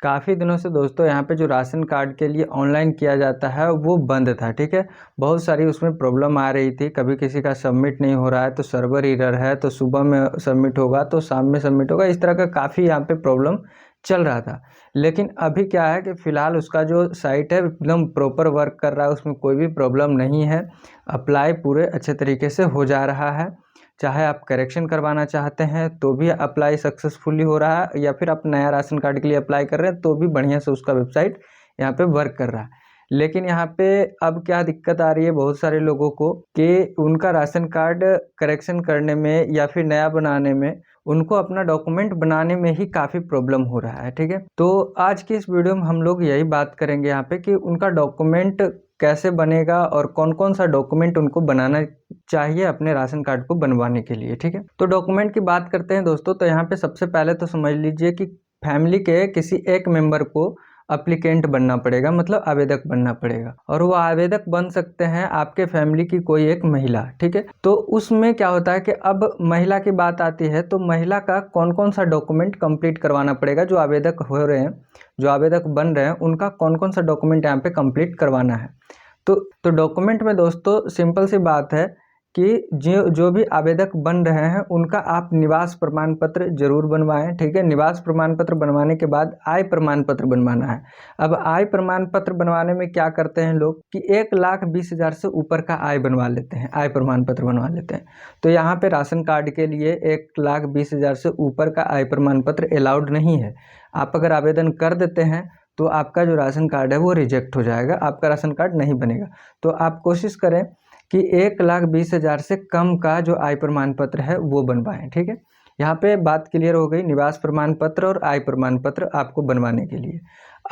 काफ़ी दिनों से दोस्तों यहाँ पे जो राशन कार्ड के लिए ऑनलाइन किया जाता है वो बंद था। ठीक है, बहुत सारी उसमें प्रॉब्लम आ रही थी। कभी किसी का सबमिट नहीं हो रहा है तो सर्वर एरर है, तो सुबह में सबमिट होगा तो शाम में सबमिट होगा, इस तरह का काफ़ी यहाँ पे प्रॉब्लम चल रहा था। लेकिन अभी क्या है कि फ़िलहाल उसका जो साइट है एकदम प्रॉपर वर्क कर रहा है, उसमें कोई भी प्रॉब्लम नहीं है। अप्लाई पूरे अच्छे तरीके से हो जा रहा है। चाहे आप करेक्शन करवाना चाहते हैं तो भी अप्लाई सक्सेसफुली हो रहा है, या फिर आप नया राशन कार्ड के लिए अप्लाई कर रहे हैं तो भी बढ़िया से उसका वेबसाइट यहाँ पे वर्क कर रहा है। लेकिन यहाँ पे अब क्या दिक्कत आ रही है बहुत सारे लोगों को कि उनका राशन कार्ड करेक्शन करने में या फिर नया बनाने में उनको अपना डॉक्यूमेंट बनाने में ही काफ़ी प्रॉब्लम हो रहा है। ठीक है, तो आज की इस वीडियो में हम लोग यही बात करेंगे यहाँ पे कि उनका डॉक्यूमेंट कैसे बनेगा और कौन कौन सा डॉक्यूमेंट उनको बनाना चाहिए अपने राशन कार्ड को बनवाने के लिए। ठीक है, तो डॉक्यूमेंट की बात करते हैं दोस्तों। तो यहाँ पे सबसे पहले तो समझ लीजिए कि फैमिली के किसी एक मेंबर को अप्लीकेंट बनना पड़ेगा, मतलब आवेदक बनना पड़ेगा, और वो आवेदक बन सकते हैं आपके फैमिली की कोई एक महिला। ठीक है, तो उसमें क्या होता है कि अब महिला की बात आती है तो महिला का कौन कौन सा डॉक्यूमेंट कंप्लीट करवाना पड़ेगा। जो आवेदक हो रहे हैं, जो आवेदक बन रहे हैं, उनका कौन कौन सा डॉक्यूमेंट यहाँ पे कंप्लीट करवाना है। तो डॉक्यूमेंट में दोस्तों सिंपल सी बात है कि जो भी आवेदक बन रहे हैं उनका आप निवास प्रमाण पत्र जरूर बनवाएं। ठीक है, निवास प्रमाण पत्र बनवाने के बाद आय प्रमाण पत्र बनवाना है। अब आय प्रमाण पत्र बनवाने में क्या करते हैं लोग कि 1,20,000 से ऊपर का आय बनवा लेते हैं, आय प्रमाण पत्र बनवा लेते हैं। तो यहाँ पे राशन कार्ड के लिए 1,20,000 से ऊपर का आय प्रमाण पत्र अलाउड नहीं है। आप अगर आवेदन कर देते हैं तो आपका जो राशन कार्ड है वो रिजेक्ट हो जाएगा, आपका राशन कार्ड नहीं बनेगा। तो आप कोशिश करें कि 1,20,000 से कम का जो आय प्रमाण पत्र है वो बनवाएं। ठीक है, यहाँ पे बात क्लियर हो गई निवास प्रमाण पत्र और आय प्रमाण पत्र आपको बनवाने के लिए।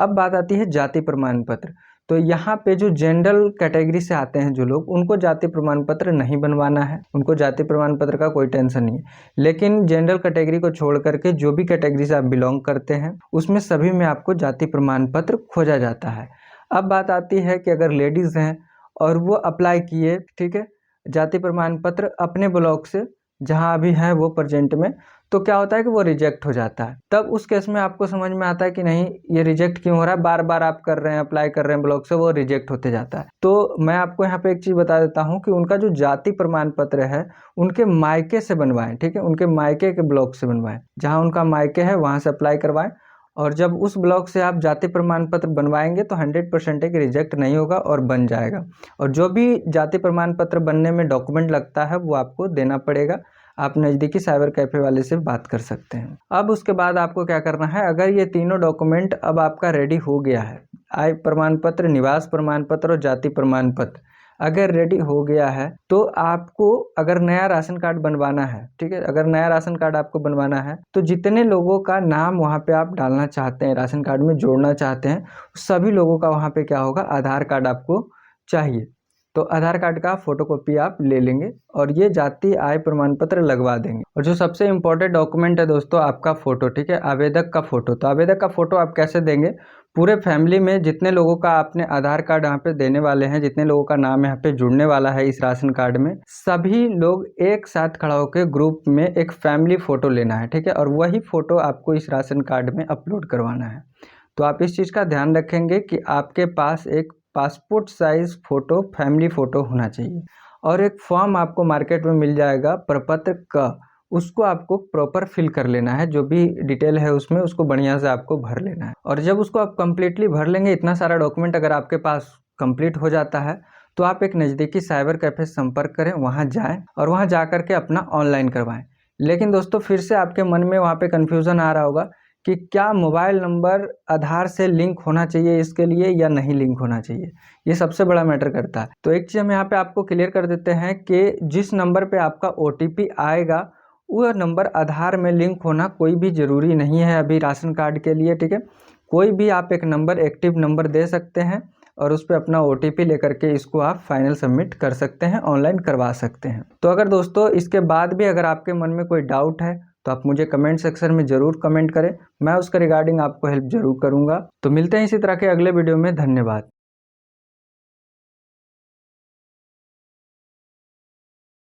अब बात आती है जाति प्रमाण पत्र। तो यहाँ पे जो जनरल कैटेगरी से आते हैं जो लोग, उनको जाति प्रमाण पत्र नहीं बनवाना है, उनको जाति प्रमाण पत्र का कोई टेंशन नहीं है। लेकिन जनरल कैटेगरी को छोड़ करके जो भी कैटेगरी से आप बिलोंग करते हैं उसमें सभी में आपको जाति प्रमाण पत्र खोजा जाता है। अब बात आती है कि अगर लेडीज़ हैं और वो अप्लाई किए, ठीक है, जाति प्रमाण पत्र अपने ब्लॉक से जहाँ अभी है वो प्रेजेंट में, तो क्या होता है कि वो रिजेक्ट हो जाता है। तब उस केस में आपको समझ में आता है कि नहीं ये रिजेक्ट क्यों हो रहा है, बार बार आप कर रहे हैं, अप्लाई कर रहे हैं ब्लॉक से, वो रिजेक्ट होते जाता है। तो मैं आपको यहाँ पे एक चीज़ बता देता हूँ कि उनका जो जाति प्रमाण पत्र है उनके मायके से बनवाएं। ठीक है, उनके मायके के ब्लॉक से बनवाएं, जहाँ उनका मायके है वहाँ से अप्लाई करवाएं। और जब उस ब्लॉक से आप जाति प्रमाण पत्र बनवाएंगे तो 100% एक रिजेक्ट नहीं होगा और बन जाएगा। और जो भी जाति प्रमाण पत्र बनने में डॉक्यूमेंट लगता है वो आपको देना पड़ेगा। आप नज़दीकी साइबर कैफ़े वाले से बात कर सकते हैं। अब उसके बाद आपको क्या करना है, अगर ये तीनों डॉक्यूमेंट अब आपका रेडी हो गया है, आय प्रमाण पत्र, निवास प्रमाण पत्र और जाति प्रमाण पत्र अगर रेडी हो गया है, तो आपको अगर नया राशन कार्ड बनवाना है, ठीक है, अगर नया राशन कार्ड आपको बनवाना है तो जितने लोगों का नाम वहाँ पे आप डालना चाहते हैं, राशन कार्ड में जोड़ना चाहते हैं, सभी लोगों का वहाँ पे क्या होगा, आधार कार्ड आपको चाहिए। तो आधार कार्ड का फोटोकॉपी आप ले लेंगे और ये जाति आय प्रमाण पत्र लगवा देंगे। और जो सबसे इम्पोर्टेंट डॉक्यूमेंट है दोस्तों, आपका फ़ोटो। ठीक है, आवेदक का फ़ोटो। तो आवेदक का फ़ोटो आप कैसे देंगे, पूरे फैमिली में जितने लोगों का आपने आधार कार्ड यहाँ पे देने वाले हैं, जितने लोगों का नाम यहाँ पे जुड़ने वाला है इस राशन कार्ड में, सभी लोग एक साथ खड़ा होकर ग्रुप में एक फैमिली फ़ोटो लेना है। ठीक है, और वही फ़ोटो आपको इस राशन कार्ड में अपलोड करवाना है। तो आप इस चीज़ का ध्यान रखेंगे कि आपके पास एक passport size photo, family photo होना चाहिए। और एक फॉर्म आपको मार्केट में मिल जाएगा प्रपत्र का, उसको आपको प्रॉपर फिल कर लेना है, जो भी डिटेल है उसमें उसको बढ़िया से आपको भर लेना है। और जब उसको आप कंप्लीटली भर लेंगे, इतना सारा डॉक्यूमेंट अगर आपके पास कंप्लीट हो जाता है, तो आप एक नज़दीकी साइबर कैफ़े संपर्क करें, वहाँ जाएँ और वहाँ जा कर के अपना ऑनलाइन करवाएँ। लेकिन दोस्तों फिर से आपके मन में वहाँ पे कन्फ्यूज़न आ रहा होगा कि क्या मोबाइल नंबर आधार से लिंक होना चाहिए इसके लिए या नहीं लिंक होना चाहिए, ये सबसे बड़ा मैटर करता है। तो एक चीज़ हम यहाँ पे आपको क्लियर कर देते हैं कि जिस नंबर पे आपका OTP आएगा वह नंबर आधार में लिंक होना कोई भी ज़रूरी नहीं है अभी राशन कार्ड के लिए। ठीक है, कोई भी आप एक नंबर, एक्टिव नंबर दे सकते हैं और उस पर अपना OTP लेकर के इसको आप फाइनल सबमिट कर सकते हैं, ऑनलाइन करवा सकते हैं। तो अगर दोस्तों इसके बाद भी अगर आपके मन में कोई डाउट है तो आप मुझे कमेंट सेक्शन में ज़रूर कमेंट करें, मैं उसके रिगार्डिंग आपको हेल्प ज़रूर करूँगा। तो मिलते हैं इसी तरह के अगले वीडियो में। धन्यवाद।